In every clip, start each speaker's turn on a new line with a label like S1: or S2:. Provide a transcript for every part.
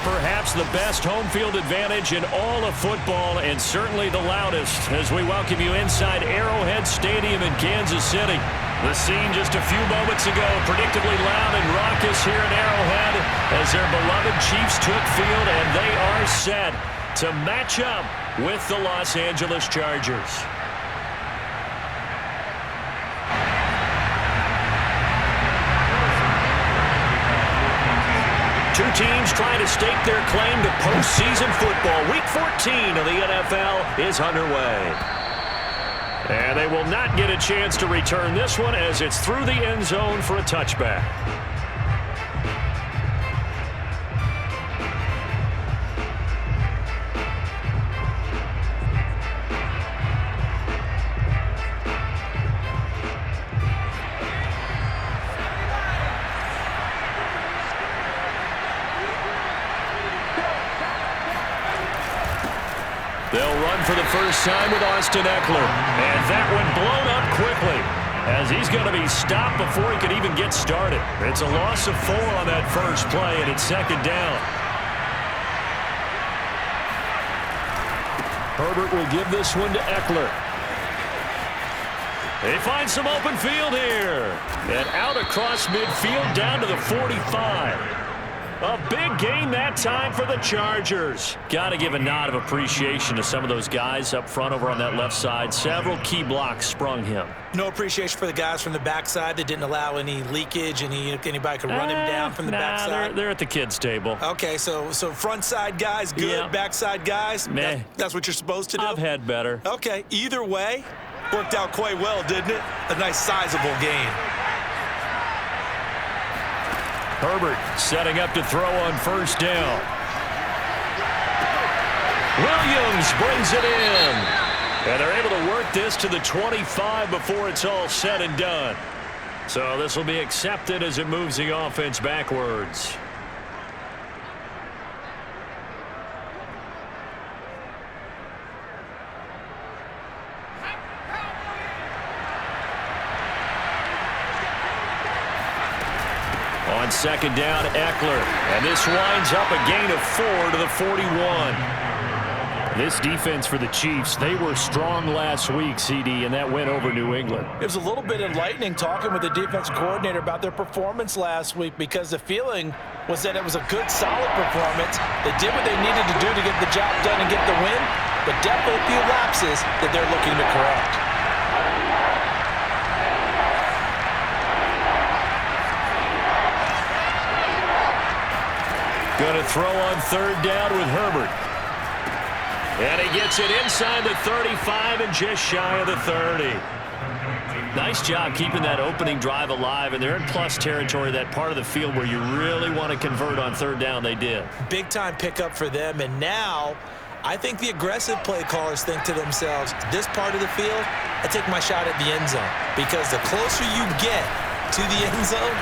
S1: perhaps the best home field advantage in all of football, and certainly the loudest, as we welcome you inside Arrowhead Stadium in Kansas City. The scene just a few moments ago, predictably loud and raucous here in Arrowhead as their beloved Chiefs took field, and they are set to match up with the Los Angeles Chargers. Two teams trying to stake their claim to postseason football. Week 14 of the NFL is underway. And they will not get a chance to return this one as it's through the end zone for a touchback. They'll run for the first time with Austin Eckler. And that one blown up quickly as he's going to be stopped before he could even get started. It's a loss of 4 on that first play, and it's second down. Herbert will give this one to Eckler. They find some open field here. And out across midfield down to the 45. A big gain that time for the Chargers. Got to give a nod of appreciation to some of those guys up front over on that left side. Several key blocks sprung him.
S2: No appreciation for the guys from the backside that didn't allow any leakage, and anybody could run him down from the backside.
S1: They're at the kids' table.
S2: Okay, so front side guys good, yeah. Backside guys, that's what you're supposed to do?
S1: I've had better.
S2: Okay, either way, worked out quite well, didn't it? A nice sizable gain.
S1: Herbert setting up to throw on first down. Williams brings it in. And they're able to work this to the 25 before it's all said and done. So this will be accepted as it moves the offense backwards. On second down, Eckler. And this winds up a gain of 4 to the 41. This defense for the Chiefs, they were strong last week, CD, and that went over New England.
S2: It was a little bit enlightening talking with the defense coordinator about their performance last week, because the feeling was that it was a good, solid performance. They did what they needed to do to get the job done and get the win, but definitely a few lapses that they're looking to correct.
S1: Going to throw on third down with Herbert. And he gets it inside the 35 and just shy of the 30. Nice job keeping that opening drive alive, and they're in plus territory, that part of the field where you really want to convert on third down. They did. Big-time pickup for them, and now I think the aggressive play callers think to themselves, this part of the field, I take my shot at the end zone, because the closer you get to the end zone,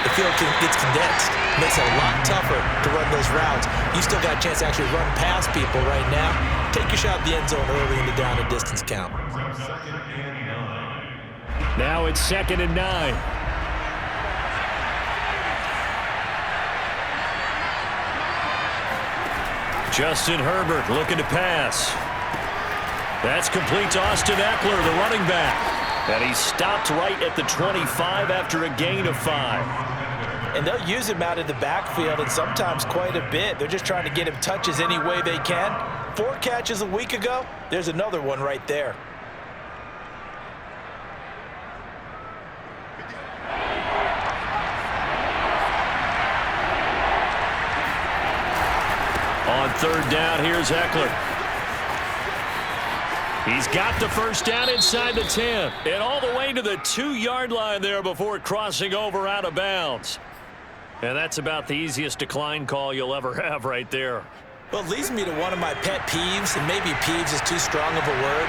S1: the field gets condensed. Makes it a lot tougher to run those routes. You still got a chance to actually run past people right now. Take your shot at the end zone early in the down and distance count. Now it's 2nd and 9. Justin Herbert looking to pass. That's complete to Austin Eckler, the running back. And he stopped right at the 25 after a gain of 5. And they'll use him out of the backfield, and sometimes quite a bit. They're just trying to get him touches any way they can. 4 catches a week ago. There's another one right there. On third down, here's Eckler. He's got the first down inside the 10. And all the way to the 2-yard line there before crossing over out of bounds. And that's about the easiest decline call you'll ever have right there. Well, it leads me to one of my pet peeves, and maybe peeves is too strong of a word.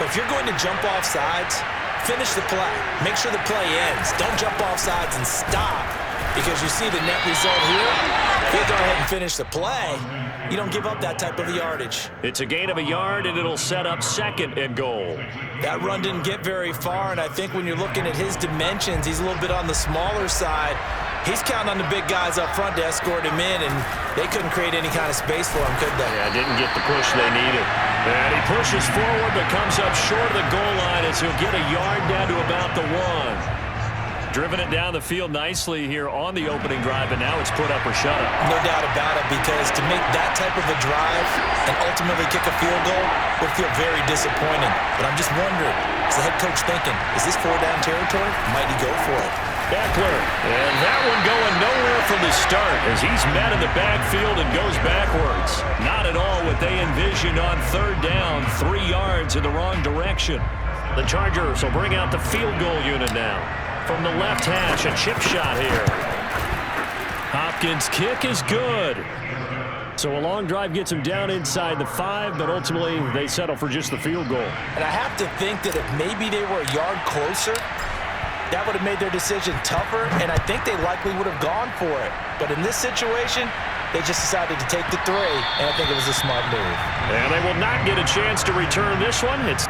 S1: But if you're going to jump off sides, finish the play. Make sure the play ends. Don't jump off sides and stop, because you see the net result here. If you go ahead and finish the play, you don't give up that type of yardage. It's a gain of a yard, and it'll set up 2nd and goal. That run didn't get very far, and I think when you're looking at his dimensions, he's a little bit on the smaller side.
S2: He's counting on the big guys up front to escort him in, and they couldn't create any kind of space for him, could they?
S1: Yeah, didn't get the push they needed. And he pushes forward but comes up short of the goal line as he'll get a yard down to about the 1. Driven it down the field nicely here on the opening drive, and now it's put up or shut up.
S2: No doubt about it, because to make that type of a drive and ultimately kick a field goal would feel very disappointing. But I'm just wondering, is the head coach thinking, is this 4-down territory? Might he go for it?
S1: Eckler, and that one going nowhere from the start as he's met in the backfield and goes backwards. Not at all what they envisioned on 3rd down, 3 yards in the wrong direction. The Chargers will bring out the field goal unit now. From the left hash, a chip shot here. Hopkins' kick is good. So a long drive gets him down inside the 5, but ultimately they settle for just the field goal.
S2: And I have to think that if maybe they were a yard closer, that would have made their decision tougher, and I think they likely would have gone for it. But in this situation, they just decided to take the 3, and I think it was a smart move.
S1: And they will not get a chance to return this one. It's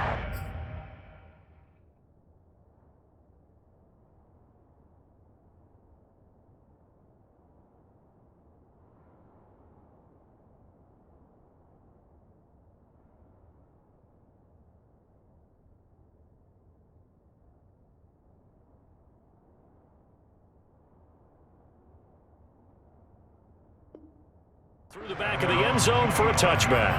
S1: through the back of the end zone for a touchback.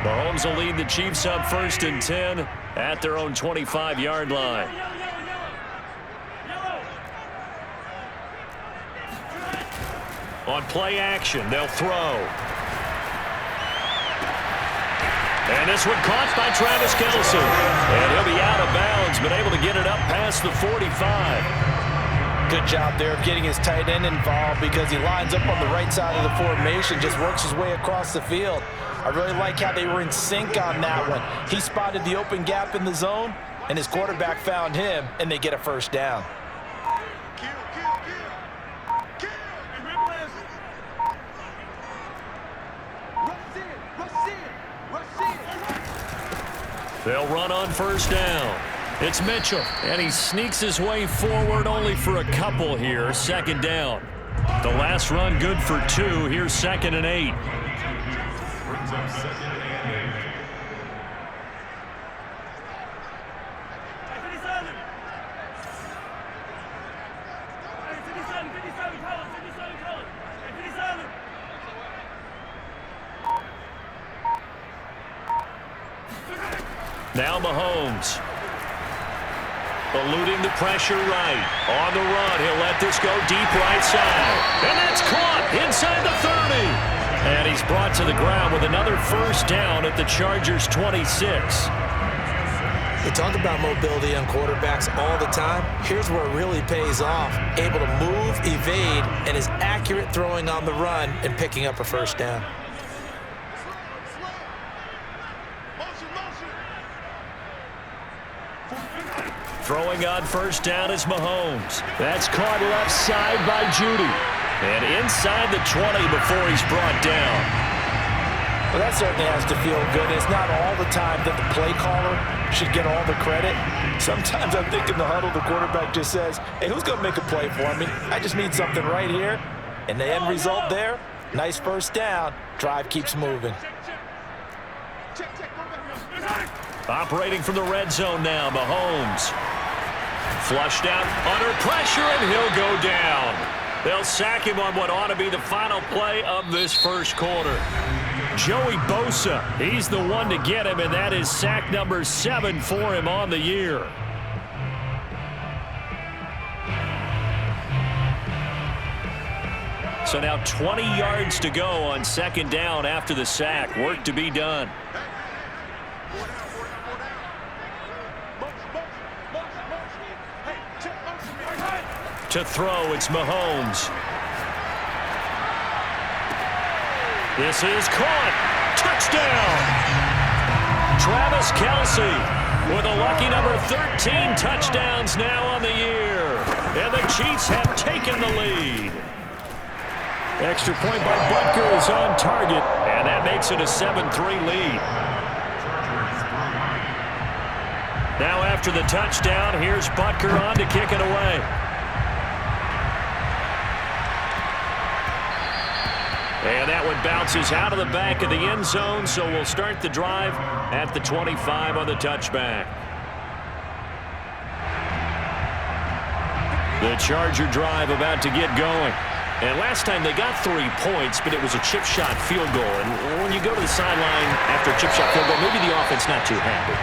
S1: Mahomes will lead the Chiefs up 1st and 10 at their own 25-yard line. On play action, they'll throw. And this one caught by Travis Kelce. And he'll be out of bounds, but able to get it up past the 45.
S2: Good job there of getting his tight end involved, because he lines up on the right side of the formation, just works his way across the field. I really like how they were in sync on that one. He spotted the open gap in the zone, and his quarterback found him, and they get a 1st down.
S1: They'll run on 1st down. It's Mitchell, and he sneaks his way forward only for a couple here. 2nd down. The last run good for 2. Here's 2nd and 8.
S3: Brings up 2nd and 8.
S1: Now Mahomes. Eluding the pressure right. On the run, he'll let this go deep right side. And that's caught inside the 30. And he's brought to the ground with another 1st down at the Chargers' 26.
S2: We talk about mobility on quarterbacks all the time. Here's where it really pays off. Able to move, evade, and is accurate throwing on the run and picking up a 1st down.
S1: Throwing on 1st down is Mahomes. That's caught left side by Judy. And inside the 20 before he's brought down.
S2: Well, that certainly has to feel good. It's not all the time that the play caller should get all the credit. Sometimes I'm thinking the huddle, the quarterback just says, hey, who's going to make a play for me? I just need something right here. And the end result there, nice 1st down. Drive keeps moving.
S1: Operating from the red zone now, Mahomes. Flushed out under pressure, and he'll go down. They'll sack him on what ought to be the final play of this 1st quarter. Joey Bosa, he's the one to get him, and that is sack number 7 for him on the year. So now 20 yards to go on 2nd down after the sack. Work to be done. To throw, it's Mahomes. This is caught. Touchdown! Travis Kelce with a lucky number 13 touchdowns now on the year. And the Chiefs have taken the lead. Extra point by Butker is on target, and that makes it a 7-3 lead. Now after the touchdown, here's Butker on to kick it away. And that one bounces out of the back of the end zone, so we'll start the drive at the 25 on the touchback. The Charger drive about to get going. And last time they got 3 points, but it was a chip shot field goal. And when you go to the sideline after a chip shot field goal, maybe the offense not too happy.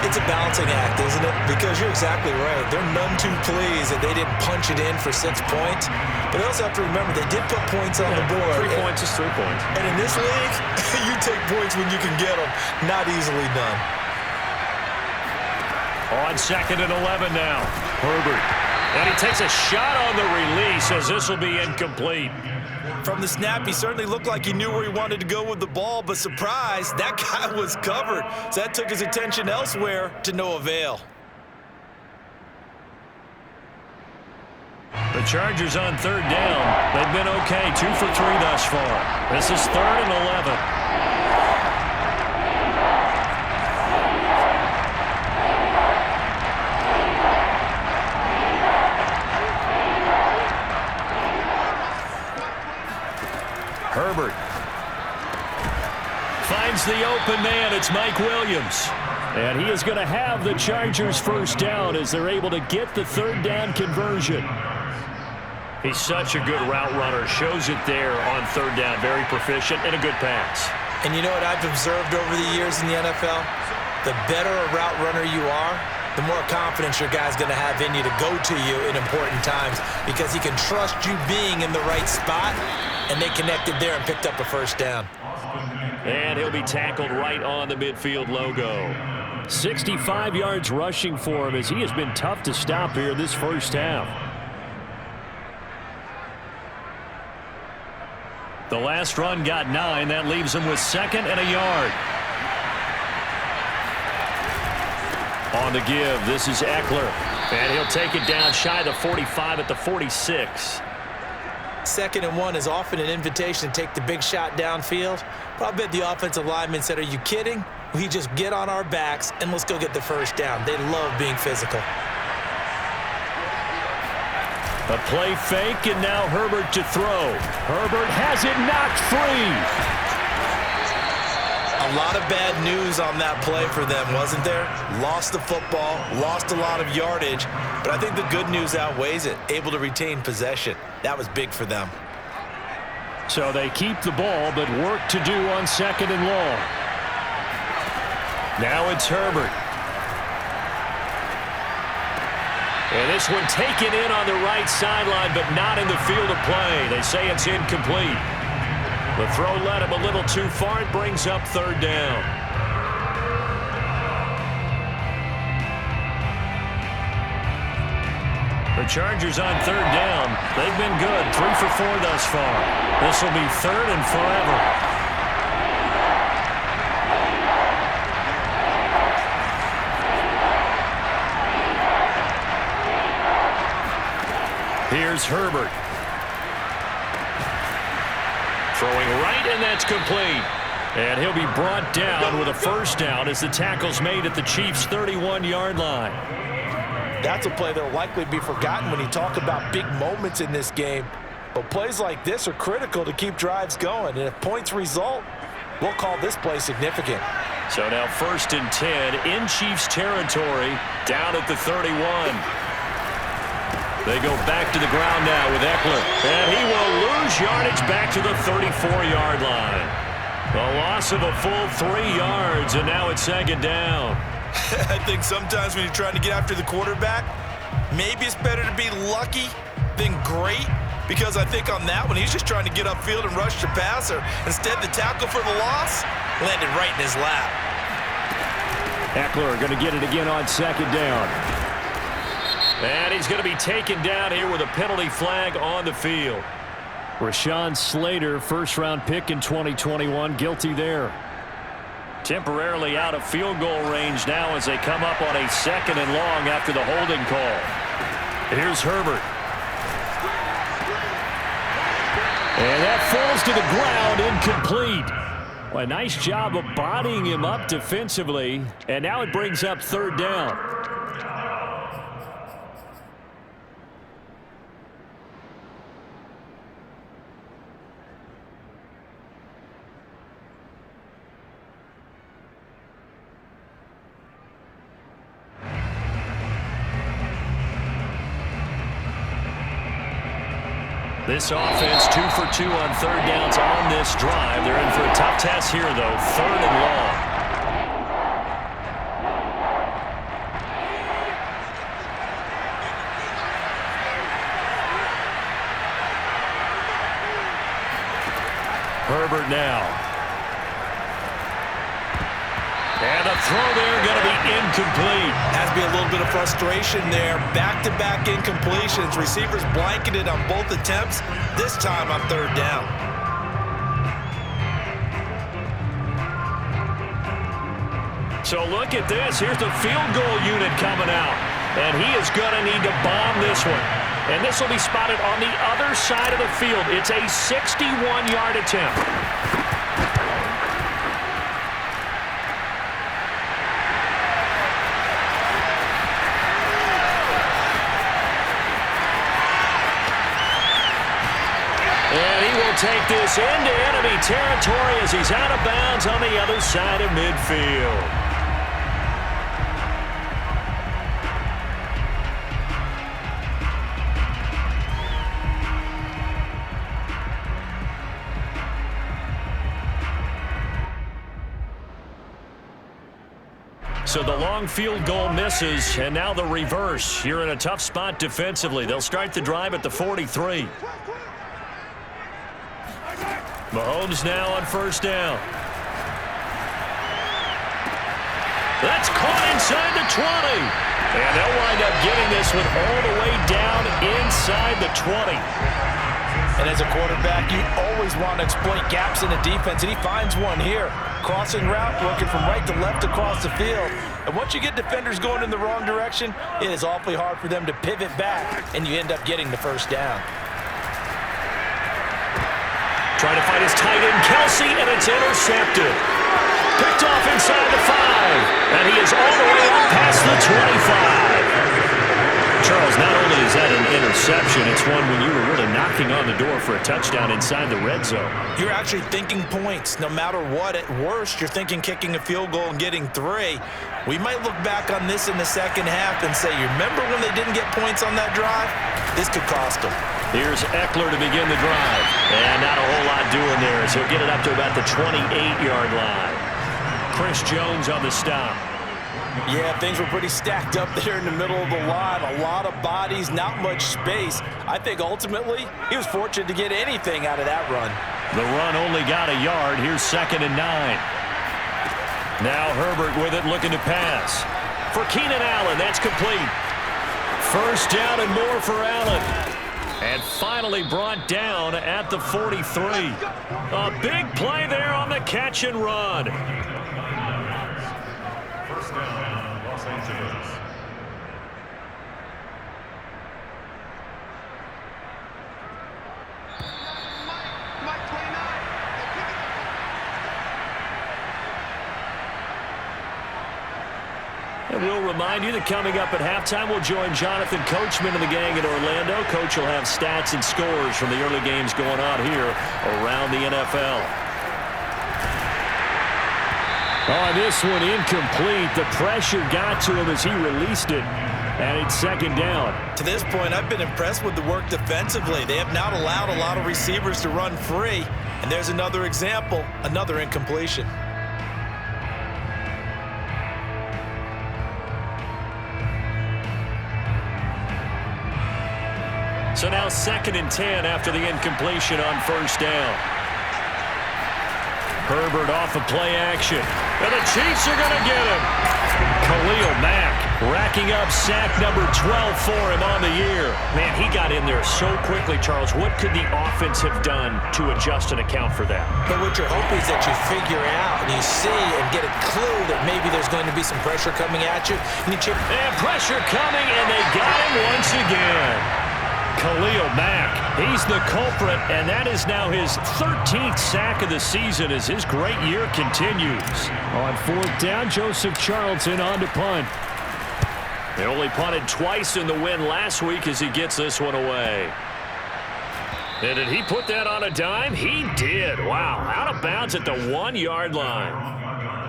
S2: It's a balancing act, isn't it? Because you're exactly right. They're none too pleased that they didn't punch it in for 6 points. But they also have to remember they did put points on the board.
S1: 3 points is 3 points.
S2: And in this league, you take points when you can get them. Not easily done.
S1: On 2nd and 11 now. Herbert. And he takes a shot on the release as this will be incomplete.
S2: From the snap, he certainly looked like he knew where he wanted to go with the ball, but surprise, that guy was covered. So that took his attention elsewhere to no avail.
S1: The Chargers on 3rd down. They've been okay, 2 for 3 thus far. This is 3rd and 11. Herbert finds the open man. It's Mike Williams. And he is going to have the Chargers first down as they're able to get the 3rd down conversion. He's such a good route runner. Shows it there on 3rd down. Very proficient and a good pass.
S2: And you know what I've observed over the years in the NFL? The better a route runner you are, the more confidence your guy's going to have in you to go to you in important times because he can trust you being in the right spot, and they connected there and picked up a first down.
S1: And he'll be tackled right on the midfield logo. 65 yards rushing for him as he has been tough to stop here this first half. The last run got 9. That leaves him with 2nd and a yard. On the give, this is Eckler. And he'll take it down shy of the 45 at the 46.
S2: 2nd and 1 is often an invitation to take the big shot downfield. But I bet the offensive lineman said, are you kidding? We just get on our backs and let's go get the first down. They love being physical.
S1: A play fake, and now Herbert to throw. Herbert has it knocked free.
S2: A lot of bad news on that play for them, wasn't there? Lost the football, lost a lot of yardage, but I think the good news outweighs it. Able to retain possession. That was big for them.
S1: So they keep the ball, but work to do on 2nd and long. Now it's Herbert. And this one taken in on the right sideline, but not in the field of play. They say it's incomplete. The throw led him a little too far. It brings up 3rd down. The Chargers on 3rd down. They've been good. 3 for 4 thus far. This will be 3rd and forever. Here's Herbert. Throwing right, and that's complete. And he'll be brought down with a first down as the tackle's made at the Chiefs' 31-yard line.
S2: That's a play that will likely be forgotten when you talk about big moments in this game. But plays like this are critical to keep drives going. And if points result, we'll call this play significant.
S1: So now 1st and 10 in Chiefs territory, down at the 31. They go back to the ground now with Eckler. And he will lose yardage back to the 34-yard line. A loss of a full 3 yards, and now it's 2nd down.
S2: I think sometimes when you're trying to get after the quarterback, maybe it's better to be lucky than great, because I think on that one, he's just trying to get upfield and rush the passer. Instead, the tackle for the loss landed right in his lap.
S1: Eckler going to get it again on 2nd down. And he's going to be taken down here with a penalty flag on the field. Rashawn Slater, first-round pick in 2021, guilty there. Temporarily out of field goal range now as they come up on a 2nd and long after the holding call. Here's Herbert. And that falls to the ground, incomplete. Well, a nice job of bodying him up defensively, and now it brings up third down. This offense 2 for 2 on third downs on this drive. They're in for a tough test here, though. Third and long. Herbert now. And the throw there going to be incomplete.
S2: Has to be a little bit of frustration there. Back-to-back incompletions. Receivers blanketed on both attempts, this time on third down.
S1: So look at this. Here's the field goal unit coming out. And he is going to need to bomb this one. And this will be spotted on the other side of the field. It's a 61-yard attempt. Take this into enemy territory as he's out of bounds on the other side of midfield. So the long field goal misses, and now the reverse. You're in a tough spot defensively. They'll start the drive at the 43. Mahomes now on first down. That's caught inside the 20. And they'll wind up getting this one all the way down inside the 20.
S2: And as a quarterback, you always want to exploit gaps in the defense, and he finds one here. Crossing route, working from right to left across the field. And once you get defenders going in the wrong direction, it is awfully hard for them to pivot back, and you end up getting the first down.
S1: Trying to find his tight end, Kelsey, and it's intercepted. Picked off inside the 5, and he is all the way up past the 25. Charles, not only is that an interception, it's one when you were really knocking on the door for a touchdown inside the red zone.
S2: You're actually thinking points. No matter what, at worst, you're thinking kicking a field goal and getting 3. We might look back on this in the second half and say, you remember when they didn't get points on that drive? This could cost them.
S1: Here's Eckler to begin the drive. And not a whole lot doing there as he'll get it up to about the 28-yard line. Chris Jones on the stop.
S2: Yeah, things were pretty stacked up there in the middle of the line. A lot of bodies, not much space. I think ultimately he was fortunate to get anything out of that run.
S1: The run only got a yard. Here's 2nd and 9. Now Herbert with it, looking to pass. For Keenan Allen, that's complete. First down and more for Allen. And finally brought down at the 43. A big play there on the catch and run.
S3: First down, Los Angeles.
S1: And we'll remind you that coming up at halftime, we'll join Jonathan Coachman and the gang in Orlando. Coach will have stats and scores from the early games going on here around the NFL. Oh, this one incomplete. The pressure got to him as he released it. And it's 2nd down.
S2: To this point, I've been impressed with the work defensively. They have not allowed a lot of receivers to run free. And there's another example, another incompletion.
S1: So now 2nd and 10 after the incompletion on first down. Herbert off of play action. And the Chiefs are going to get him. Khalil Mack racking up sack number 12 for him on the year. Man, he got in there so quickly, Charles. What could the offense have done to adjust and account for that?
S2: But what you're hoping is that you figure out and you see and get a clue that maybe there's going to be some pressure coming at you. And pressure
S1: coming, and they got him once again. Khalil Mack, he's the culprit, and that is now his 13th sack of the season as his great year continues.
S4: On fourth down, Joseph Charlton on to punt.
S1: They only punted twice in the win last week as he gets this one away. And did he put that on a dime? He did. Wow, out of bounds at the 1-yard line.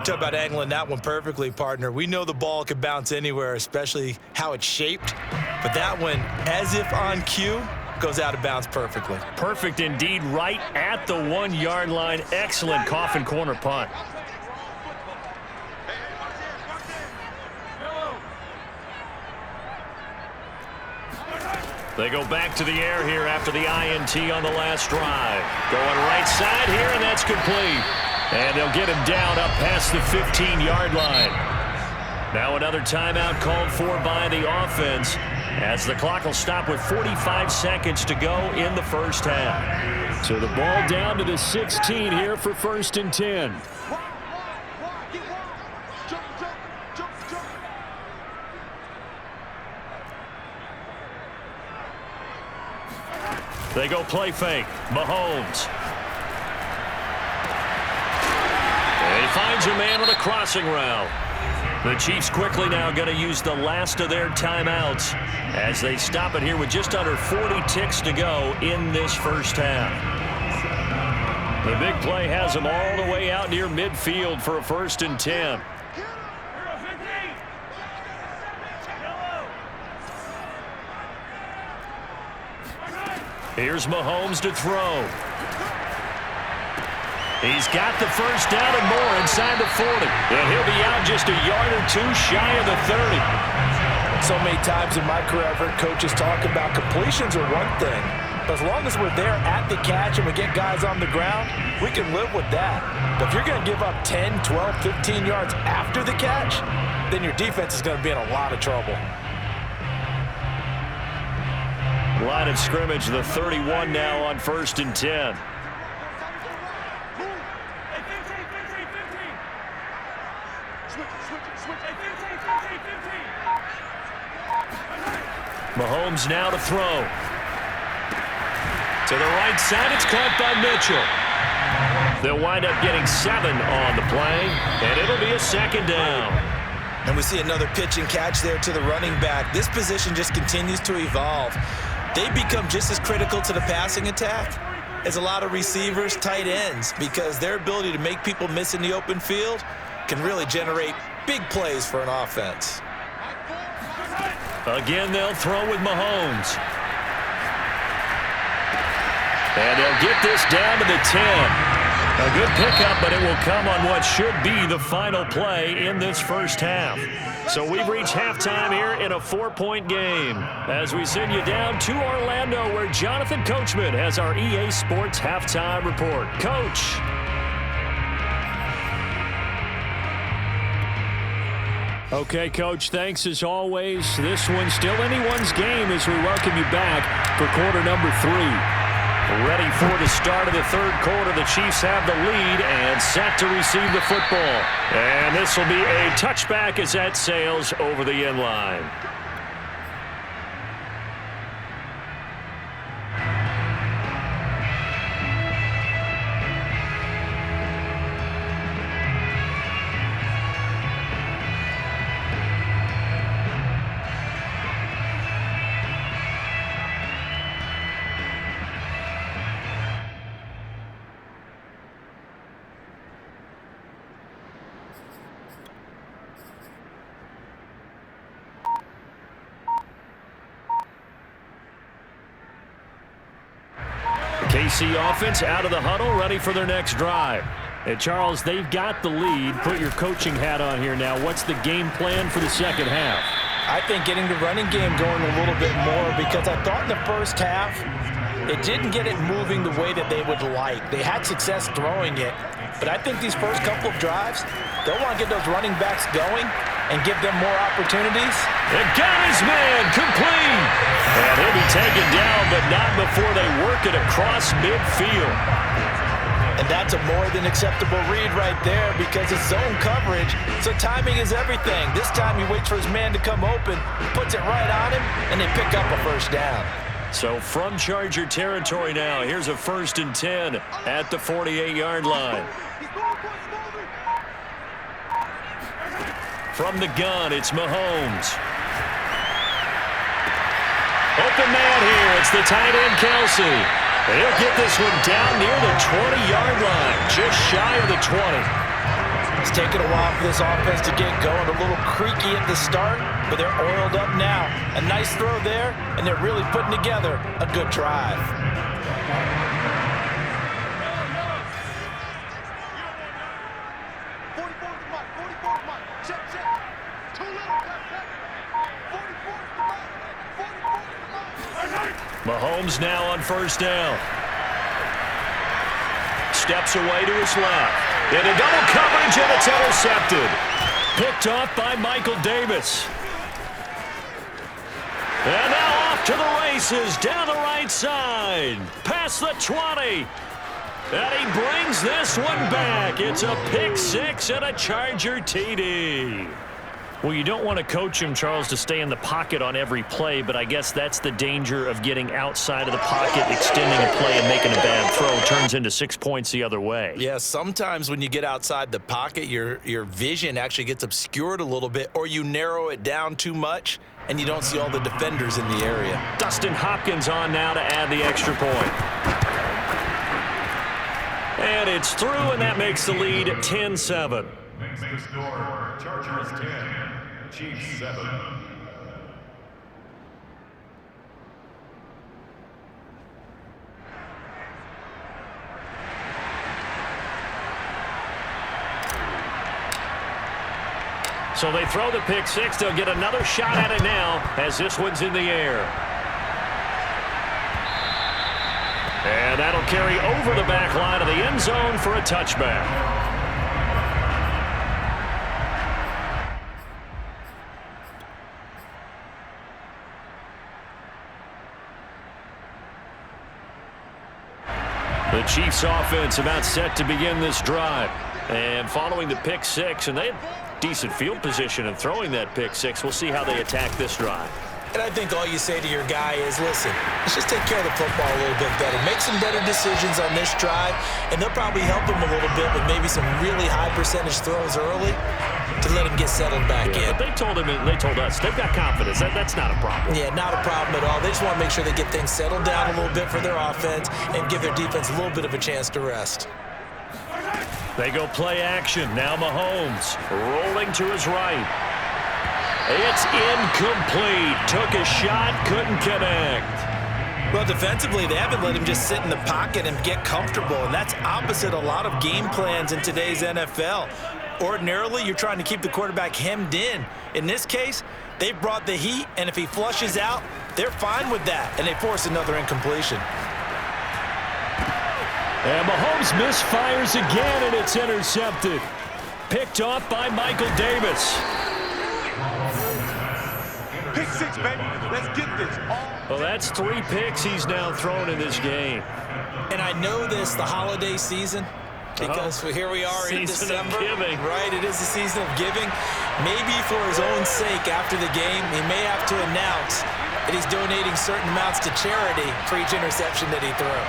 S2: Talk about angling that one perfectly, partner. We know the ball can bounce anywhere, especially how it's shaped. But that one, as if on cue, goes out of bounds perfectly.
S1: Perfect indeed, right at the 1-yard line. Excellent coffin corner punt. They go back to the air here after the INT on the last drive. Going right side here, and that's complete. And they'll get him down up past the 15-yard line. Now another timeout called for by the offense as the clock will stop with 45 seconds to go in the first half.
S4: So the ball down to the 16 here for 1st and 10.
S1: They go play fake. Mahomes. And he finds a man on a crossing route. The Chiefs quickly now going to use the last of their timeouts as they stop it here with just under 40 ticks to go in this first half. The big play has them all the way out near midfield for a 1st and 10. Here's Mahomes to throw. He's got the first down and more inside the 40. And he'll be out just a yard or two shy of the 30.
S2: So many times in my career, I've heard coaches talk about completions are one thing. But as long as we're there at the catch and we get guys on the ground, we can live with that. But if you're going to give up 10, 12, 15 yards after the catch, then your defense is going to be in a lot of trouble.
S1: Line of scrimmage, the 31 now on 1st and 10. Mahomes now to throw. To the right side, it's caught by Mitchell. They'll wind up getting 7 on the play, and it'll be a 2nd down.
S2: And we see another pitch and catch there to the running back. This position just continues to evolve. They become just as critical to the passing attack as a lot of receivers, tight ends, because their ability to make people miss in the open field can really generate big plays for an offense.
S1: Again, they'll throw with Mahomes. And they'll get this down to the 10. A good pickup, but it will come on what should be the final play in this first half. So we've reached halftime here in a 4-point game as we send you down to Orlando where Jonathan Coachman has our EA Sports halftime report. Coach.
S4: Okay, Coach, thanks as always. This one's still anyone's game as we welcome you back for quarter number 3.
S1: Ready for the start of the 3rd quarter. The Chiefs have the lead and set to receive the football. And this will be a touchback as that sails over the end line. KC offense out of the huddle, ready for their next drive. And Charles, they've got the lead. Put your coaching hat on here now. What's the game plan for the second half?
S2: I think getting the running game going a little bit more, because I thought in the first half it didn't get it moving the way that they would like. They had success throwing it, but I think these first couple of drives, they'll want to get those running backs going and give them more opportunities.
S1: And got his man complete. And he'll be taken down, but not before they work it across midfield.
S2: And that's a more than acceptable read right there because it's zone coverage, so timing is everything. This time he waits for his man to come open, puts it right on him, and they pick up a first down.
S1: So from Charger territory now, here's a 1st and 10 at the 48-yard line. From the gun, it's Mahomes. Open man here. It's the tight end, Kelsey. And he'll get this one down near the 20-yard line, just shy of the 20.
S2: It's taken a while for this offense to get going. A little creaky at the start, but they're oiled up now. A nice throw there, and they're really putting together a good drive.
S1: Mahomes now on 1st down. Steps away to his left. Into double coverage, and it's intercepted. Picked off by Michael Davis. And now off to the races, down the right side. Past the 20. And he brings this one back. It's a pick 6 and a Charger TD.
S4: Well, you don't want to coach him, Charles, to stay in the pocket on every play, but I guess that's the danger of getting outside of the pocket, extending a play, and making a bad throw. Turns into 6 points the other way.
S2: Yeah, sometimes when you get outside the pocket, your vision actually gets obscured a little bit, or you narrow it down too much, and you don't see all the defenders in the area.
S1: Dustin Hopkins on now to add the extra point. And it's through, and that makes the lead 10-7.
S3: Makes the score Chargers 10, Chiefs 7.
S1: So they throw the pick 6. They'll get another shot at it now as this one's in the air. And that'll carry over the back line of the end zone for a touchback. The Chiefs offense about set to begin this drive. And following the pick 6, and they had decent field position in throwing that pick 6. We'll see how they attack this drive.
S2: And I think all you say to your guy is, listen, let's just take care of the football a little bit better. Make some better decisions on this drive, and they'll probably help him a little bit with maybe some really high percentage throws early to let him get settled back in.
S1: But they told us, they've got confidence. That's not a problem.
S2: Yeah, not a problem at all. They just want to make sure they get things settled down a little bit for their offense and give their defense a little bit of a chance to rest.
S1: They go play action. Now Mahomes rolling to his right. It's incomplete. Took a shot, couldn't connect.
S2: Well, defensively, they haven't let him just sit in the pocket and get comfortable, and that's opposite a lot of game plans in today's NFL. Ordinarily, you're trying to keep the quarterback hemmed in. In this case, they've brought the heat, and if he flushes out, they're fine with that, and they force another incompletion.
S1: And Mahomes misfires again, and it's intercepted. Picked off by Michael Davis.
S5: Pick 6, baby. Let's get this.
S1: Well, that's 3 picks he's now thrown in this game.
S2: And I know this, the holiday season, because here we are in December.
S1: Season of giving.
S2: Right, it is the season of giving. Maybe for his own sake after the game, he may have to announce that he's donating certain amounts to charity for each interception that he threw.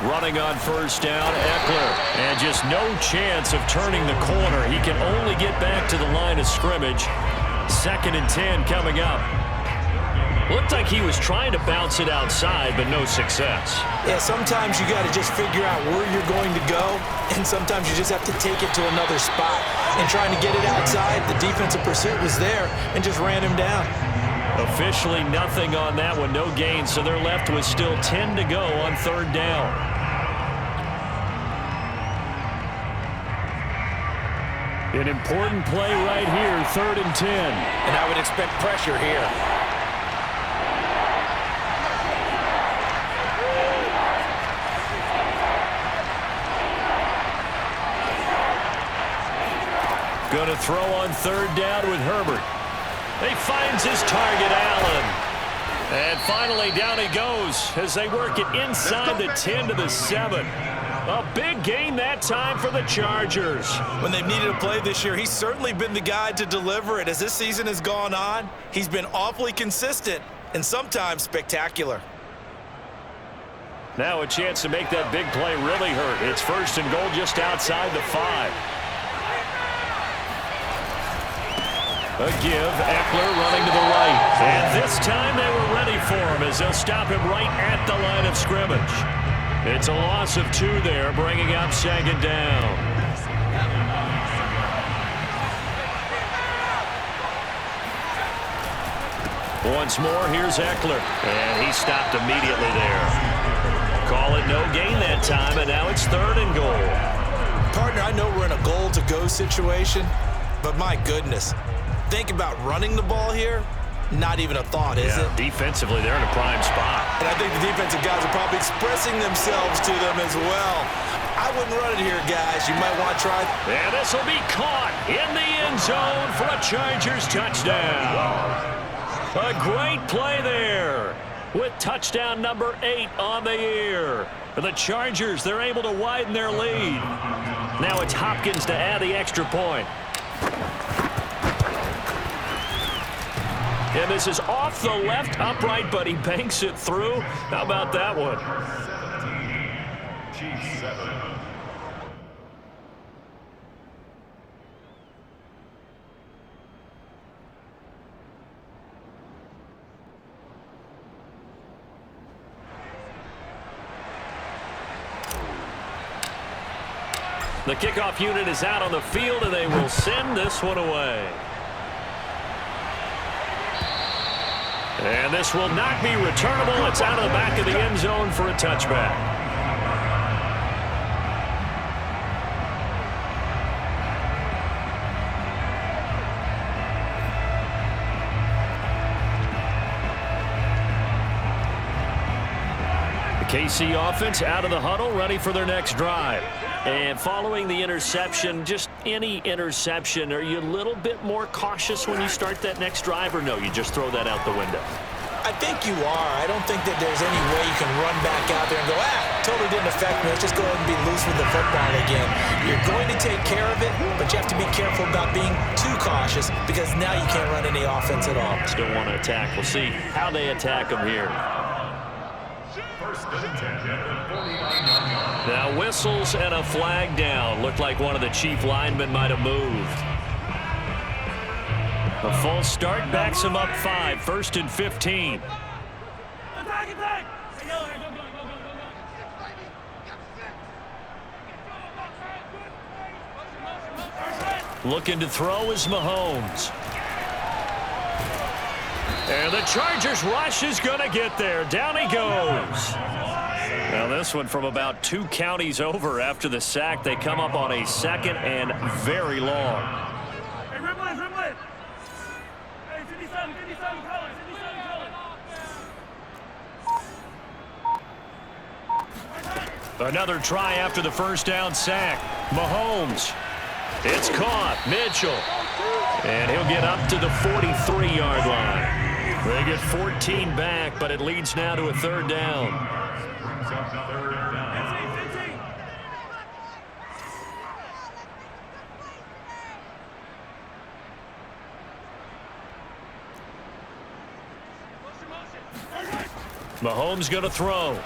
S1: Running on 1st down, Eckler. And just no chance of turning the corner. He can only get back to the line of scrimmage. 2nd and 10 coming up. Looked like he was trying to bounce it outside, but no success.
S2: Yeah, sometimes you got to just figure out where you're going to go, and sometimes you just have to take it to another spot. And trying to get it outside, the defensive pursuit was there and just ran him down.
S1: Officially nothing on that one, no gain, so they're left with still 10 to go on 3rd down. An important play right here, 3rd and 10.
S2: And I would expect pressure here.
S1: Going to throw on 3rd down with Herbert. He finds his target, Allen. And finally down he goes as they work it inside the 10 to the 7.
S4: A big gain that time for the Chargers.
S2: When they've needed a play this year, he's certainly been the guy to deliver it. As this season has gone on, he's been awfully consistent and sometimes spectacular.
S4: Now a chance to make that big play really hurt. It's 1st and goal just outside the 5. A give, Eckler running to the right. And this time they were ready for him as they'll stop him right at the line of scrimmage. It's a loss of 2 there, bringing up 2nd down. Once more, here's Eckler. And he stopped immediately there. Call it no gain that time, and now it's 3rd and goal.
S2: Partner, I know we're in a goal-to-go situation, but my goodness. Think about running the ball here. Not even a thought, is it?
S4: Defensively, they're in a prime spot.
S2: And I think the defensive guys are probably expressing themselves to them as well. I wouldn't run it here, guys. You might want to try.
S4: And this will be caught in the end zone for a Chargers touchdown. A great play there with touchdown number 8 on the year. For the Chargers, they're able to widen their lead. Now it's Hopkins to add the extra point. And this is off the left upright, but he banks it through. How about that one?
S3: 17, Chiefs 7.
S4: The kickoff unit is out on the field, and they will send this one away. And this will not be returnable. It's out of the back of the end zone for a touchback. The KC offense out of the huddle, ready for their next drive. And following the interception, just any interception, are you a little bit more cautious when you start that next drive, or no, you just throw that out the window?
S2: I think you are. I don't think that there's any way you can run back out there and go, totally didn't affect me. Let's just go ahead and be loose with the football again. You're going to take care of it, but you have to be careful about being too cautious because now you can't run any offense at all.
S4: Still want to attack. We'll see how they attack them here. Now whistles and a flag down. Looked like one of the chief linemen might have moved. A false start backs him up 5. 1st and 15. Looking to throw is Mahomes. And the Chargers rush is going to get there. Down he goes. Now this one from about 2 counties over after the sack. They come up on a 2nd and very long. Another try after the 1st down sack. Mahomes. It's caught. Mitchell. And he'll get up to the 43-yard line. They get 14 back, but it leads now to a 3rd down. Mahomes going to throw.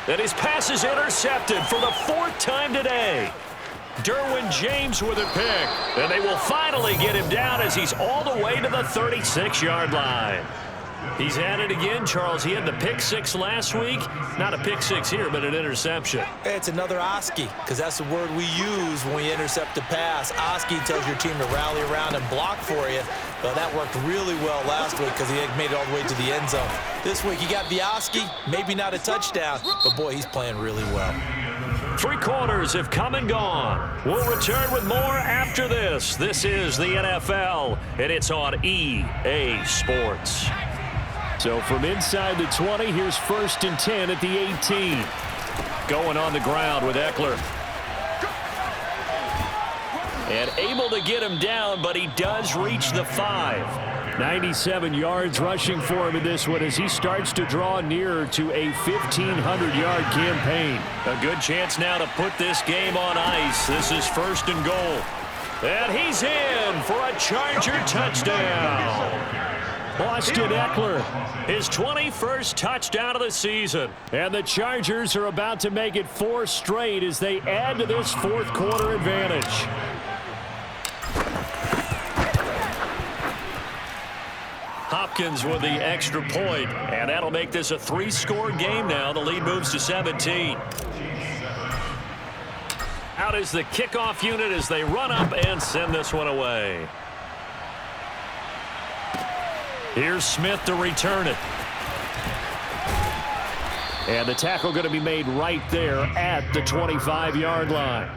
S4: And his pass is intercepted for the 4th time today. Derwin James with a pick. And they will finally get him down as he's all the way to the 36-yard line. He's at it again, Charles. He had the pick 6 last week. Not a pick 6 here, but an interception.
S2: It's another Oski, because that's the word we use when we intercept a pass. Oski tells your team to rally around and block for you. Well, that worked really well last week because he had made it all the way to the end zone. This week, he got the Oski, maybe not a touchdown, but boy, he's playing really well.
S4: 3 quarters have come and gone. We'll return with more after this. This is the NFL, and it's on EA Sports. So from inside the 20, here's 1st and 10 at the 18. Going on the ground with Eckler. And able to get him down, but he does reach the 5. 97 yards rushing for him in this one as he starts to draw nearer to a 1,500-yard campaign.
S1: A good chance now to put this game on ice. This is 1st and goal. And he's in for a Charger touchdown.
S4: Austin Eckler,
S1: his 21st touchdown of the season.
S4: And the Chargers are about to make it 4 straight as they add to this 4th quarter advantage.
S1: Hopkins with the extra point, and that'll make this a 3-score game now. The lead moves to 17. Out is the kickoff unit as they run up and send this one away. Here's Smith to return it.
S4: And the tackle going to be made right there at the 25-yard line.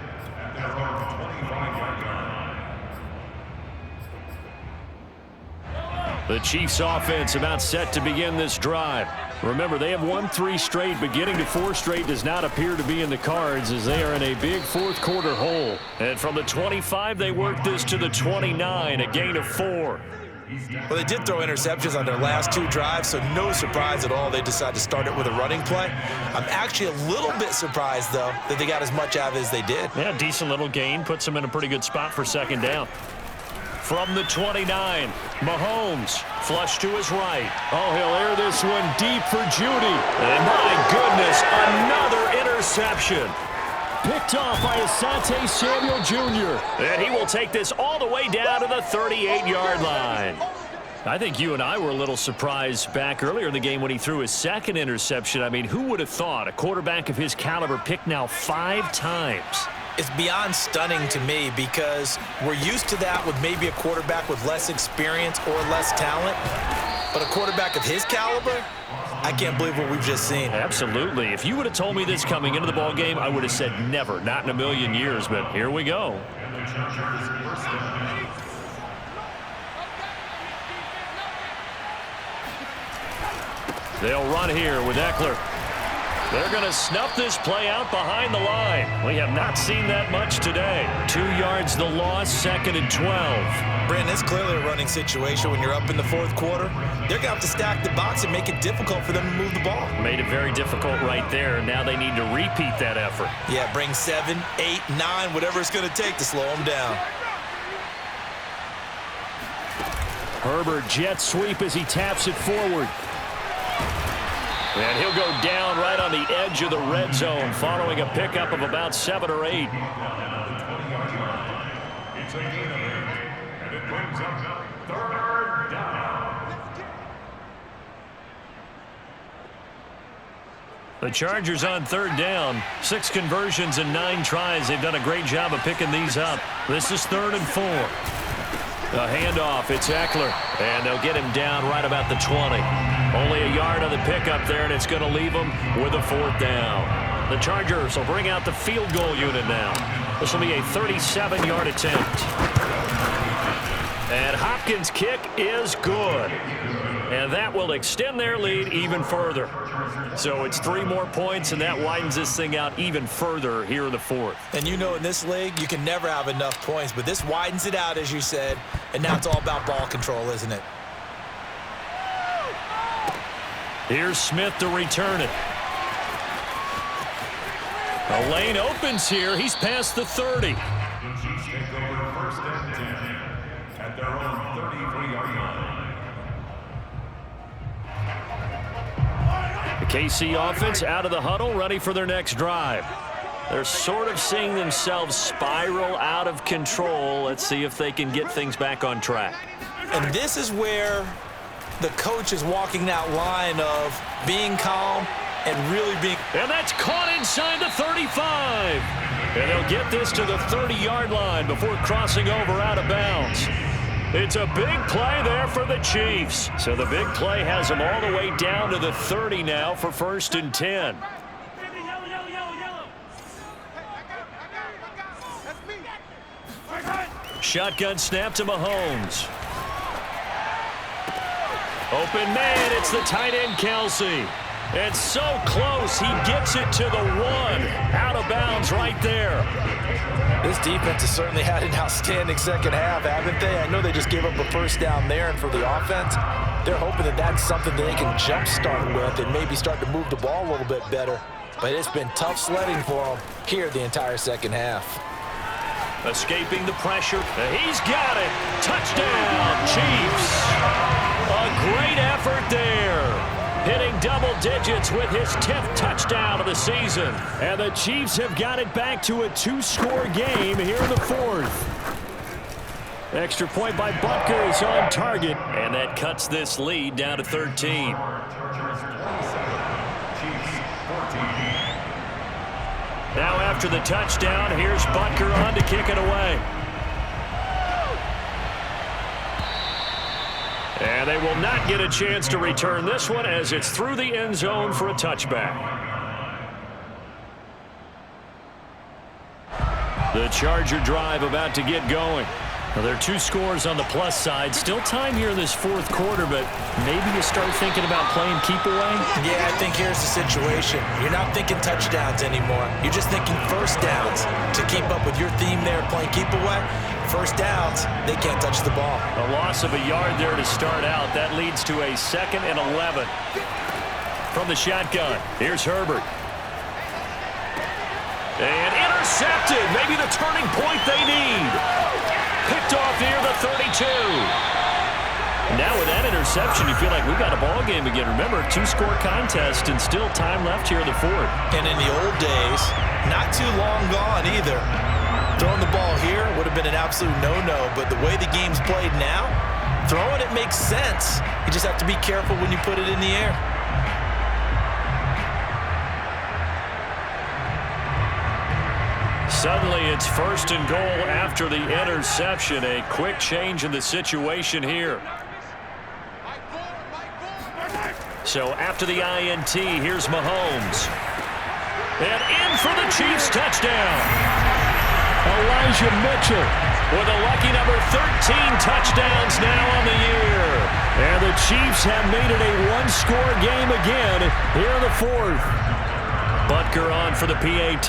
S1: The Chiefs offense about set to begin this drive.
S4: Remember, they have won 3 straight, but getting to 4 straight does not appear to be in the cards as they are in a big 4th quarter hole.
S1: And from the 25, they work this to the 29, a gain of 4.
S2: Well, they did throw interceptions on their last 2 drives, so no surprise at all they decided to start it with a running play. I'm actually a little bit surprised, though, that they got as much out of it as they did.
S1: Yeah, decent little gain. Puts them in a pretty good spot for 2nd down. From the 29, Mahomes, flush to his right.
S4: Oh, he'll air this one deep for Judy.
S1: And my goodness, another interception.
S4: Picked off by Asante Samuel Jr.
S1: And he will take this all the way down to the 38-yard line. I think you and I were a little surprised back earlier in the game when he threw his 2nd interception. I mean, who would have thought a quarterback of his caliber picked now 5 times?
S2: It's beyond stunning to me because we're used to that with maybe a quarterback with less experience or less talent. But a quarterback of his caliber, I can't believe what we've just seen.
S1: Absolutely. If you would have told me this coming into the ball game, I would have said never, not in a million years. But here we go. They'll run here with Eckler. They're going to snuff this play out behind the line. We have not seen that much today. 2 yards the loss, 2nd and 12.
S2: Brandon, it's clearly a running situation when you're up in the 4th quarter. They're going to have to stack the box and make it difficult for them to move the ball.
S1: Made it very difficult right there. Now they need to repeat that effort.
S2: Yeah, bring 7, 8, 9, whatever it's going to take to slow them down.
S4: Herbert jet sweep as he taps it forward.
S1: And he'll go down right on the edge of the red zone following a pickup of about 7 or 8.
S3: It's a gain of 8, and it brings up 3rd down.
S1: The Chargers on 3rd down. 6 conversions and 9 tries. They've done a great job of picking these up. This is 3rd and 4. A handoff, it's Eckler, and they'll get him down right about the 20. Only a yard on the pickup there, and it's going to leave him with a 4th down. The Chargers will bring out the field goal unit now. This will be a 37-yard attempt. And Hopkins' kick is good. And that will extend their lead even further. So it's 3 more points, and that widens this thing out even further here in the 4th.
S2: And you know in this league, you can never have enough points, but this widens it out, as you said, and now it's all about ball control, isn't it?
S1: Here's Smith to return it. A lane opens here. He's past the 30.
S3: The Chiefs take over 1st and 10 at their own 33-yard line.
S1: The KC offense out of the huddle, ready for their next drive. They're sort of seeing themselves spiral out of control. Let's see if they can get things back on track.
S2: And this is where the coach is walking that line of being calm and really being...
S1: And that's caught inside the 35. And they'll get this to the 30-yard line before crossing over out of bounds. It's a big play there for the Chiefs. So the big play has them all the way down to the 30 now for 1st and 10. Shotgun snap to Mahomes. Open man, it's the tight end Kelsey. It's so close. He gets it to the 1. Out of bounds right there.
S2: This defense has certainly had an outstanding second half, haven't they? I know they just gave up a first down there, and for the offense, they're hoping that that's something that they can jumpstart with and maybe start to move the ball a little bit better. But it's been tough sledding for them here the entire second half.
S1: Escaping the pressure. He's got it. Touchdown, Chiefs. A great effort there. Hitting double digits with his 10th touchdown of the season.
S4: And the Chiefs have got it back to a 2-score game here in the 4th. Extra point by Butker is on target.
S1: And that cuts this lead down to 13. Now after the touchdown, here's Butker on to kick it away. And they will not get a chance to return this one as it's through the end zone for a touchback. The Charger drive about to get going. Well, there are 2 scores on the plus side. Still time here in this 4th quarter, but maybe you start thinking about playing keep away?
S2: Yeah, I think here's the situation. You're not thinking touchdowns anymore. You're just thinking first downs. To keep up with your theme there, playing keep away, first downs, they can't touch the ball.
S1: A loss of a yard there to start out. That leads to a 2nd and 11. From the shotgun, here's Herbert. And intercepted. Maybe the turning point they need. Picked off near the 32. Now with that interception, you feel like we've got a ball game again. Remember, 2-score contest and still time left here in the 4th.
S2: And in the old days, not too long gone either. Throwing the ball here would have been an absolute no-no, but the way the game's played now, throwing it makes sense. You just have to be careful when you put it in the air.
S1: Suddenly, it's 1st and goal after the interception. A quick change in the situation here. So after the INT, here's Mahomes. And in for the Chiefs touchdown.
S4: Elijah Mitchell
S1: with a lucky number 13 touchdowns now on the year.
S4: And the Chiefs have made it a 1-score game again here in the 4th.
S1: Butker on for the PAT.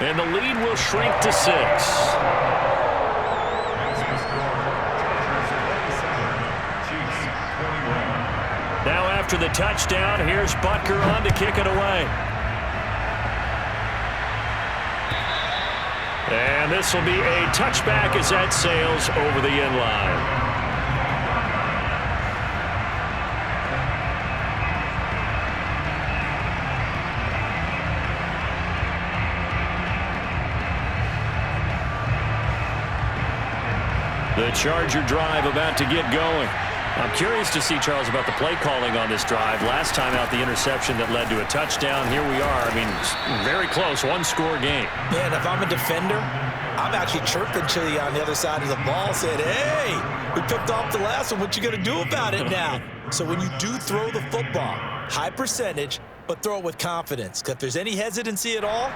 S1: And the lead will shrink to 6. Now after the touchdown, here's Butker on to kick it away. And this will be a touchback as that sails over the end line. The Charger drive about to get going. I'm curious to see, Charles, about the play calling on this drive. Last time out, the interception that led to a touchdown. Here we are. I mean, very close, 1-score game.
S2: Yeah, and if I'm a defender, I'm actually chirping to you on the other side of the ball, saying, hey, we picked off the last one. What you going to do about it now? So when you do throw the football, high percentage, but throw it with confidence. Because if there's any hesitancy at all,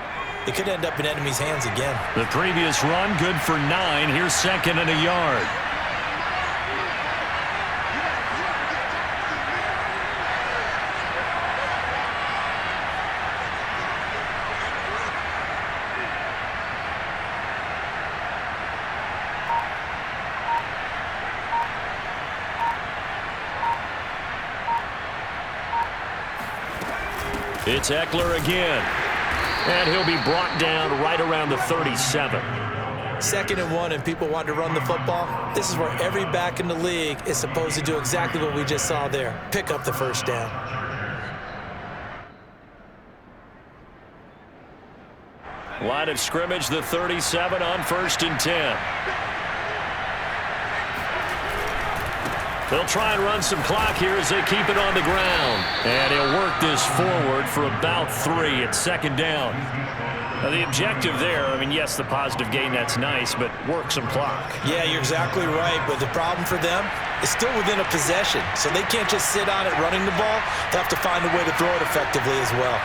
S2: it could end up in enemy's hands again.
S1: The previous run, good for 9. Here's 2nd and a yard. It's Eckler again. And he'll be brought down right around the 37.
S2: 2nd and 1, and people want to run the football. This is where every back in the league is supposed to do exactly what we just saw there. Pick up the first down.
S1: Line of scrimmage, the 37 on 1st and 10. They'll try and run some clock here as they keep it on the ground. And he'll work this forward for about 3 at 2nd down. Now, the objective there, I mean, yes, the positive gain, that's nice, but work some clock.
S2: Yeah, you're exactly right, but the problem for them is still within a possession, so they can't just sit on it running the ball. They'll have to find a way to throw it effectively as well.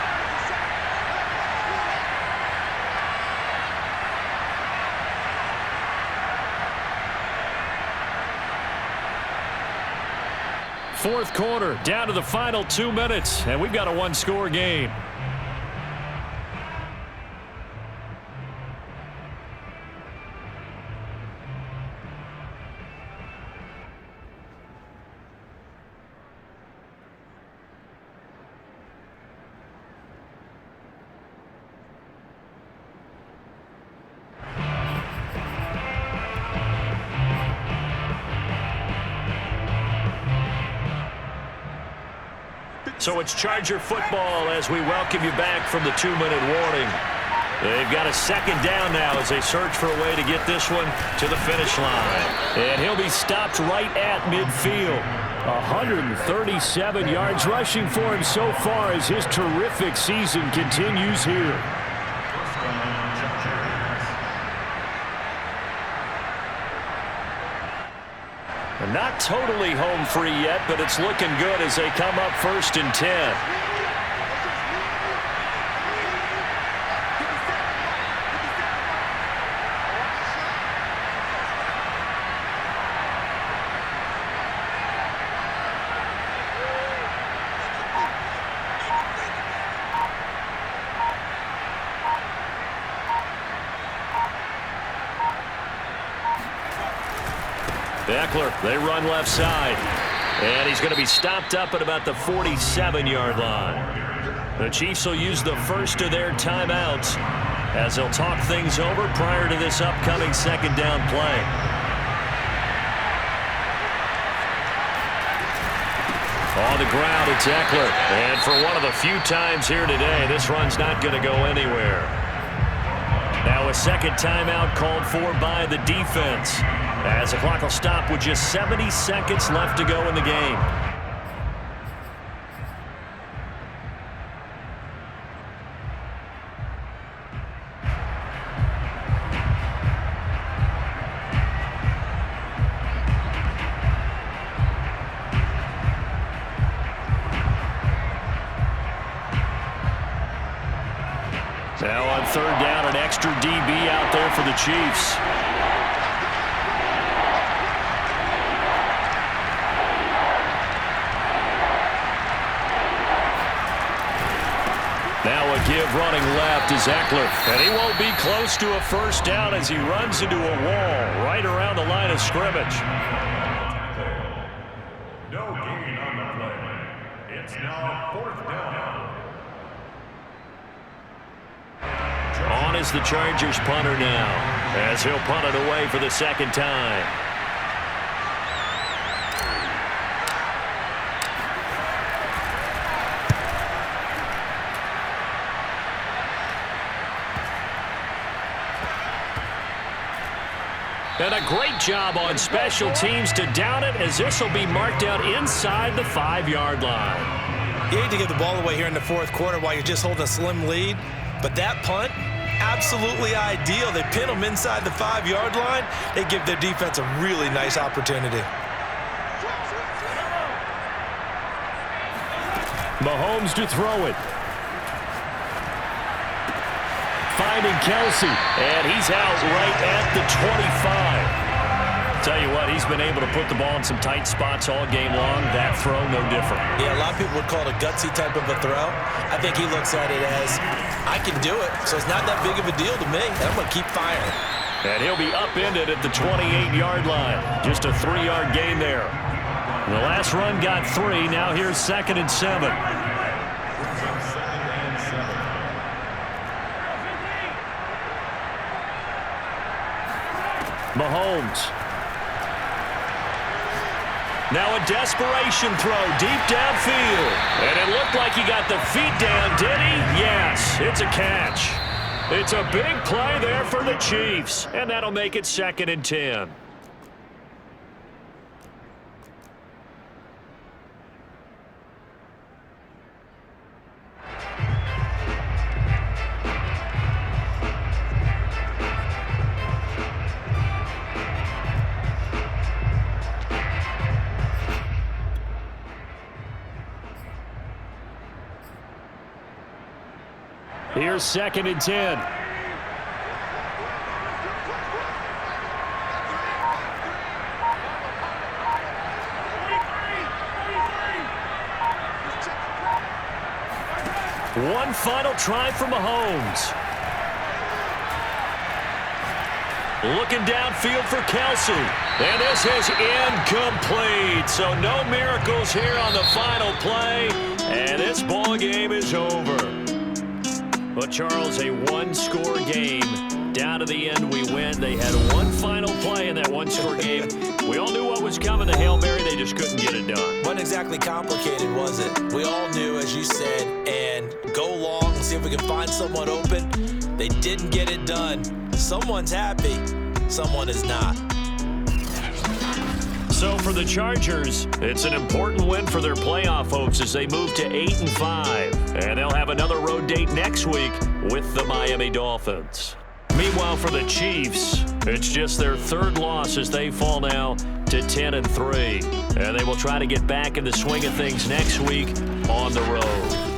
S4: Fourth quarter, down to the final 2 minutes, and we've got a one-score game.
S1: So it's Charger football as we welcome you back from the 2-minute warning. They've got a second down now as they search for a way to get this one to the finish line. And he'll be stopped right at midfield.
S4: 137 yards rushing for him so far as his terrific season continues here.
S1: Not totally home free yet, but it's looking good as they come up 1st and 10. Eckler, they run left side. And he's going to be stopped up at about the 47-yard line. The Chiefs will use the first of their timeouts as they'll talk things over prior to this upcoming second down play. On the ground, it's Eckler. And for one of the few times here today, this run's not going to go anywhere. Now a second timeout called for by the defense, as the clock will stop with just 70 seconds left to go in the game. Now on third down, an extra DB out there for the Chiefs. Now a give running left is Eckler. And he won't be close to a first down as he runs into a wall right around the line of scrimmage.
S3: No gain on the play. It's now 4th down.
S1: On is the Chargers punter now, as he'll punt it away for the second time. And a great job on special teams to down it, as this will be marked out inside the 5-yard line.
S2: You hate to give the ball away here in the fourth quarter while you're just holding a slim lead, but that punt, absolutely ideal. They pin them inside the 5-yard line. They give their defense a really nice opportunity.
S4: Mahomes to throw it. Finding Kelsey, and he's out right at the 25.
S1: Tell you what, he's been able to put the ball in some tight spots all game long. That throw, no different.
S2: Yeah, a lot of people would call it a gutsy type of a throw. I think he looks at it as, I can do it, so it's not that big of a deal to me. I'm going to keep firing.
S1: And he'll be upended at the 28-yard line. Just a 3-yard gain there. The last run got 3. Now here's 2nd and 7. Mahomes. Now a desperation throw deep downfield. And it looked like he got the feet down, did he? Yes, it's a catch. It's a big play there for the Chiefs. And that'll make it 2nd and 10. Here's 2nd and 10. One final try for Mahomes. Looking downfield for Kelsey. And this is incomplete. So no miracles here on the final play. And this ball game is over. But, Charles, a one-score game. Down to the end, we win. They had one final play in that one-score game. We all knew what was coming. The Hail Mary, they just couldn't get it done.
S2: Wasn't exactly complicated, was it? We all knew, as you said, and go long and see if we can find someone open. They didn't get it done. Someone's happy. Someone is not.
S1: So for the Chargers, it's an important win for their playoff hopes as they move to 8-5. And they'll have another road date next week with the Miami Dolphins. Meanwhile, for the Chiefs, it's just their third loss as they fall now to 10-3. And they will try to get back in the swing of things next week on the road.